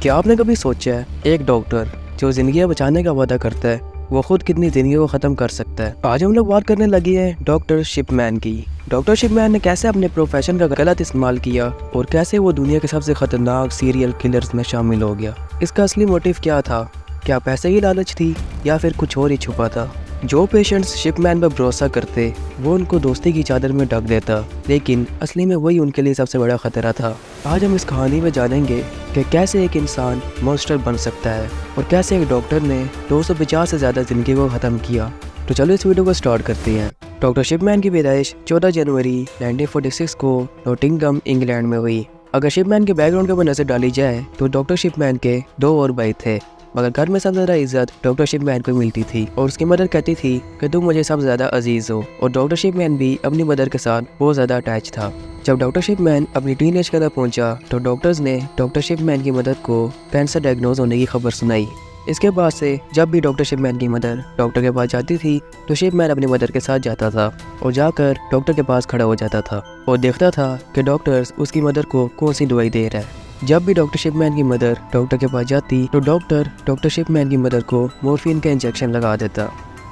क्या आपने कभी सोचा है एक डॉक्टर जो जिंदगी बचाने का वादा करता है वो खुद कितनी जिंदगी को ख़त्म कर सकता है। आज हम लोग बात करने लगे हैं डॉक्टर शिपमैन की। डॉक्टर शिपमैन ने कैसे अपने प्रोफेशन का गलत इस्तेमाल किया और कैसे वो दुनिया के सबसे खतरनाक सीरियल किलर्स में शामिल हो गया। इसका असली मोटिव क्या था? क्या पैसे की लालच थी या फिर कुछ और ही छुपा था? जो पेशेंट्स शिपमैन पर भरोसा करते वो उनको दोस्ती की चादर में ढक देता, लेकिन असली में वही उनके लिए सबसे बड़ा खतरा था। आज हम इस कहानी में जानेंगे कि कैसे एक इंसान मॉन्स्टर बन सकता है और कैसे एक डॉक्टर ने 250 से ज़्यादा ज़िंदगी को ख़त्म किया। तो चलो इस वीडियो को स्टार्ट करते हैं। डॉक्टर शिपमैन की पैदाइश 14 जनवरी 1946 को नॉटिंघम इंग्लैंड में हुई। अगर शिपमैन के बैकग्राउंड के ऊपर नजर डाली जाए तो डॉक्टर शिपमैन के 2 और भाई थे, मगर घर में सबसे ज़्यादा इज्जत डॉक्टर शिपमैन को मिलती थी और उसकी मदर कहती थी कि तुम मुझे सबसे ज़्यादा अजीज़ हो। और डॉक्टर शिपमैन भी अपनी मदर के साथ बहुत ज़्यादा अटैच था। जब डॉक्टर शिपमैन अपनी टीनेज के अंदर पहुंचा तो डॉक्टर्स ने डॉक्टर शिपमैन की मदर को कैंसर डायग्नोज होने की खबर सुनाई। इसके बाद से जब भी डॉक्टर शिपमैन की मदर डॉक्टर के पास जाती थी तो शिपमैन अपनी मदर के साथ जाता था और जाकर डॉक्टर के पास खड़ा हो जाता था और देखता था कि डॉक्टर्स उसकी मदर को कौन सी दवाई दे रहा है। जब भी डॉक्टर शिपमैन की मदर डॉक्टर के पास जाती तो डॉक्टर शिपमैन की मदर को मॉर्फिन का इंजेक्शन लगा देता।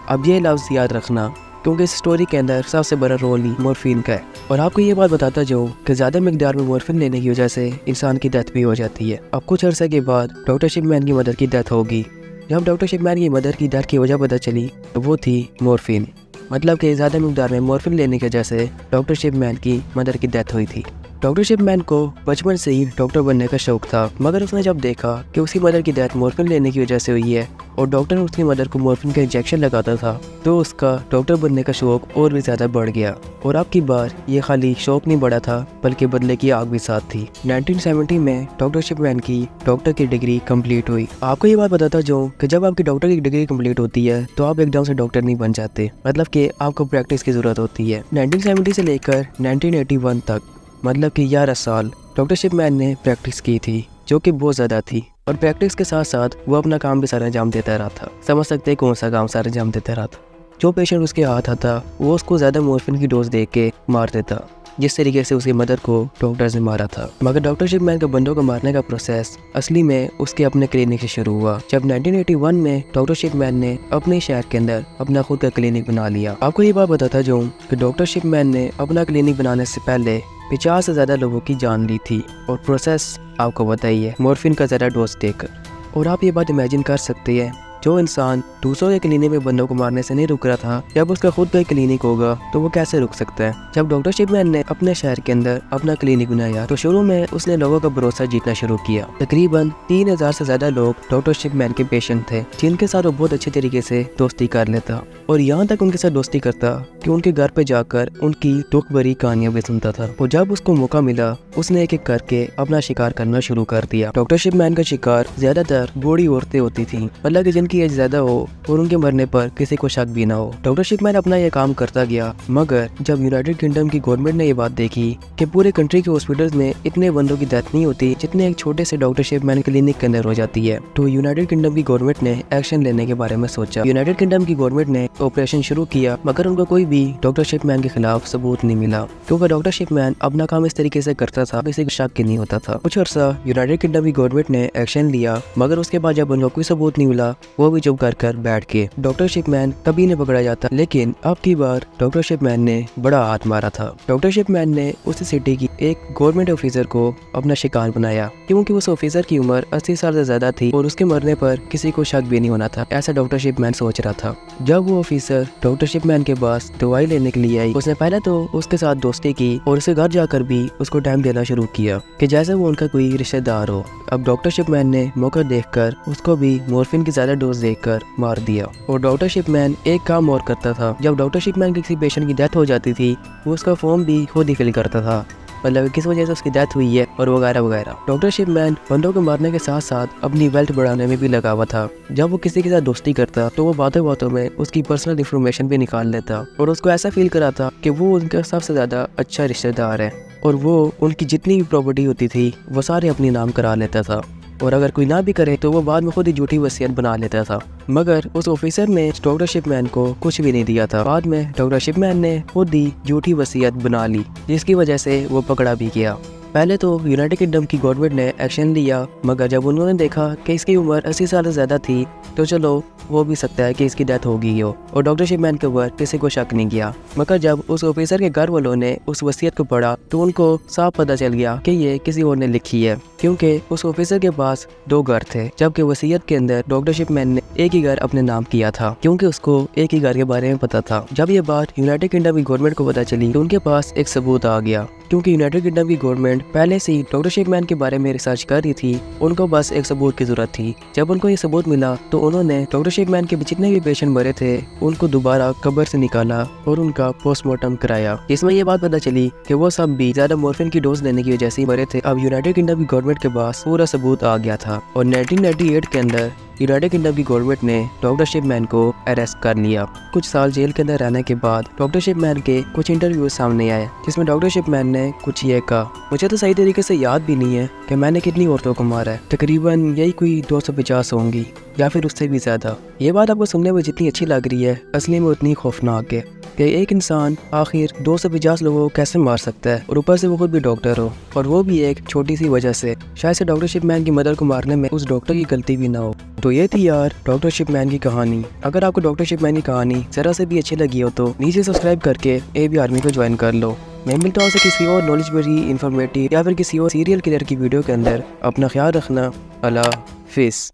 अब ये लफ्ज़ याद रखना क्योंकि इस स्टोरी के अंदर सबसे बड़ा रोल ही मॉर्फिन का है। और आपको ये बात बताता जाऊँ कि ज़्यादा मिकदार में मॉर्फिन लेने की वजह से इंसान की डेथ भी हो जाती है। अब कुछ अर्से के बाद डॉक्टर शिपमैन की मदर की डेथ होगी। जब डॉक्टर शिपमैन की मदर की डेथ की वजह पता चली तो वो थी मॉर्फिन, मतलब कि ज़्यादा मिकदार में मॉर्फिन लेने की वजह से डॉक्टर शिपमैन की मदर की डेथ हुई थी। डॉक्टर शिपमैन को बचपन से ही डॉक्टर बनने का शौक था, मगर उसने जब देखा कि उसकी मदर की डेथ मॉर्फिन लेने की वजह से हुई है और डॉक्टर उसकी मदर को मॉर्फिन का इंजेक्शन लगाता था तो उसका डॉक्टर बनने का शौक और भी ज़्यादा बढ़ गया। और अब की बार ये खाली शौक नहीं बढ़ा था बल्कि बदले की आग भी साथ थी। 1970 में डॉक्टर शिपमैन की डॉक्टर की डिग्री कंप्लीट हुई। आपको ये बात बताता जाऊँ कि जब आपकी डॉक्टर की डिग्री कंप्लीट होती है तो आप एकदम से डॉक्टर नहीं बन जाते, मतलब कि आपको प्रैक्टिस की ज़रूरत होती है। 1970 से लेकर 1981 तक, मतलब कि 11 साल डॉक्टर शिपमैन ने प्रैक्टिस की थी, जो कि बहुत ज़्यादा थी। और प्रैक्टिस के साथ साथ वो अपना काम भी सारा अंजाम देता रहा था। समझ सकते हैं कौन सा काम सारा अंजाम देता रहा था। जो पेशेंट उसके हाथ आता वो उसको ज़्यादा मॉर्फिन की डोज दे के मार देता, जिस तरीके से उसकी मदर को डॉक्टर्स ने मारा था। मगर डॉक्टर शिपमैन के बंदों को मारने का प्रोसेस असली में उसके अपने क्लिनिक से शुरू हुआ जब 1981 में डॉक्टर शिपमैन ने अपने शहर के अंदर अपना खुद का क्लिनिक बना लिया। आपको ये बात बताता जाऊँ कि डॉक्टर शिपमैन ने अपना क्लिनिक बनाने से पहले 50 से ज़्यादा लोगों की जान ली थी और प्रोसेस आपको बताइए मॉर्फिन का ज़्यादा डोज देकर। और आप ये बात इमेजिन कर सकते हैं, जो इंसान दूसरों के क्लिनिक में बंदों को मारने से नहीं रुक रहा था, जब उसका खुद का क्लिनिक होगा तो वो कैसे रुक सकता है। जब डॉक्टर शिपमैन ने अपने शहर के अंदर अपना क्लिनिक बनाया तो शुरू में उसने लोगों का भरोसा जीतना शुरू किया। तकरीबन 3000 से ज्यादा लोग डॉक्टर शिपमैन के पेशेंट थे, जिनके साथ वो बहुत अच्छे तरीके से दोस्ती कर लेता और यहाँ तक उनके साथ दोस्ती करता कि उनके घर पे जाकर उनकी दुख भरी कहानियां भी सुनता था। और जब उसको मौका मिला उसने एक एक करके अपना शिकार करना शुरू कर दिया। डॉक्टर शिपमैन का शिकार ज्यादातर बूढ़ी औरतें होती थी, मतलब कि जिनकी एज ज्यादा हो और उनके मरने पर किसी को शक भी ना हो। डॉक्टर शिपमैन अपना ये काम करता गया, मगर जब यूनाइटेड किंगडम की गवर्नमेंट ने ये बात देखी कि पूरे कंट्री के हॉस्पिटल्स में इतने बंदों की डेथ नहीं होती जितने एक छोटे से डॉक्टर शिपमैन क्लिनिक के अंदर हो जाती है, तो यूनाइटेड किंगडम की गवर्नमेंट ने एक्शन लेने के बारे में सोचा। यूनाइटेड किंगडम की गवर्नमेंट ने ऑपरेशन शुरू किया, मगर उनको कोई भी डॉक्टर शिपमैन के खिलाफ सबूत नहीं मिला, क्योंकि डॉक्टर शिपमैन अपना काम इस तरीके से करता था किसी को शक नहीं होता था। कुछ अर्सा यूनाइटेड किंगडम की गवर्नमेंट ने एक्शन लिया, मगर उसके बाद जब उनको कोई सबूत नहीं मिला वो भी चुप कर बैठ के डॉक्टर शिपमैन कभी नहीं पकड़ा जाता। लेकिन अब की बार डॉक्टर शिपमैन ने बड़ा हाथ मारा था। डॉक्टर शिपमैन ने उस सिटी की एक गवर्नमेंट ऑफिसर को अपना शिकार बनाया, क्योंकि उस ऑफिसर की उम्र 80 साल से ज्यादा थी और उसके मरने पर किसी को शक भी नहीं होना था, ऐसा डॉक्टर शिपमैन सोच रहा था। जब वो ऑफिसर डॉक्टर शिपमैन के पास दवाई लेने के लिए आई, उसने पहले तो उसके साथ दोस्ती की और उसके घर जाकर भी उसको टाइम देना शुरू किया कि जैसे वो उनका कोई रिश्तेदार हो। अब डॉक्टर शिपमैन ने मौका देखकर उसको भी मॉर्फिन की ज्यादा डोज देकर मार दिया। और डॉक्टर शिपमैन एक काम और करता था, जब डॉक्टर शिपमैन की किसी पेशेंट की डेथ हो जाती थी वो उसका फॉर्म भी खुद ही फिल करता था, मतलब किस वजह से उसकी डेथ हुई है और वगैरह वगैरह। डॉक्टर शिपमैन बंदों को मारने के साथ साथ अपनी वेल्थ बढ़ाने में भी लगा हुआ था। जब वो किसी के साथ दोस्ती करता तो वो बातों बातों में उसकी पर्सनल इंफॉर्मेशन भी निकाल लेता और उसको ऐसा फील कराता कि वो उनका सबसे ज़्यादा अच्छा रिश्तेदार है और वो उनकी जितनी भी प्रॉपर्टी होती थी वो सारे अपने नाम करा लेता था। और अगर कोई ना भी करे तो वो बाद में खुद ही झूठी वसीयत बना लेता था। मगर उस ऑफिसर ने डॉक्टर शिपमैन को कुछ भी नहीं दिया था। बाद में डॉक्टर शिपमैन ने खुद ही झूठी वसीयत बना ली, जिसकी वजह से वो पकड़ा भी गया। पहले तो यूनाइटेड किंगडम की गवर्नमेंट ने एक्शन लिया, मगर जब उन्होंने देखा कि इसकी उम्र 80 साल से ज़्यादा थी तो चलो वो भी सकता है कि इसकी डेथ हो गई हो, और डॉक्टर शिपमैन के ऊपर किसी को शक नहीं किया। मगर जब उस ऑफिसर के घर वालों ने उस वसीयत को पढ़ा तो उनको साफ पता चल गया कि ये किसी और ने लिखी है, क्योंकि उस ऑफिसर के पास 2 घर थे, जबकि वसीयत के अंदर डॉक्टर शिपमैन ने एक ही घर अपने नाम किया था, क्योंकि उसको एक ही घर के बारे में पता था। जब ये बात यूनाइटेड किंगडम की गवर्नमेंट को पता चली तो उनके पास एक सबूत आ गया, क्योंकि यूनाइटेड किंगडम की गवर्नमेंट पहले से ही डॉक्टर शिपमैन के बारे में रिसर्च कर रही थी। उनको बस एक सबूत की जरूरत थी। जब उनको ये सबूत मिला तो उन्होंने डॉक्टर शिपमैन के जितने भी पेशेंट मरे थे उनको दोबारा कब्र से निकाला और उनका पोस्टमार्टम कराया। इसमें ये बात पता चली कि वो सब भी ज्यादा मॉर्फिन की डोज लेने की वजह से मरे थे। अब यूनाइटेड किंगडम की गवर्नमेंट के पास पूरा सबूत आ गया था और 1998 के अंदर यूनाइटेड किंगडम की गवर्नमेंट ने डॉक्टर शिपमैन को अरेस्ट कर लिया। कुछ साल जेल के अंदर रहने के बाद डॉक्टर शिपमैन के कुछ इंटरव्यूज सामने आए, जिसमें डॉक्टर शिपमैन ने कुछ ये कहा। मुझे तो सही तरीके से याद भी नहीं है कि मैंने कितनी औरतों को मारा है, तकरीबन यही कोई 250 होंगी या फिर उससे भी ज़्यादा। ये बात आपको सुनने में जितनी अच्छी लग रही है, असली में उतनी खौफनाक है कि एक इंसान आखिर 250 लोगों को कैसे मार सकता है, और ऊपर से वो खुद भी डॉक्टर हो, और वो भी एक छोटी सी वजह से। शायद से डॉक्टर शिपमैन की मदर को मारने में उस डॉक्टर की गलती भी ना हो। तो ये थी यार डॉक्टर शिपमैन की कहानी। अगर आपको डॉक्टर शिपमैन की कहानी जरा से भी अच्छी लगी हो तो नीचे सब्सक्राइब करके AB आर्मी को ज्वाइन कर लो। मैं मिलता हूँ किसी और नॉलेज भरी, इंफॉर्मेटिव या फिर किसी और सीरियल किलर की वीडियो के अंदर। अपना ख्याल रखना। अल्लाह हाफिज़।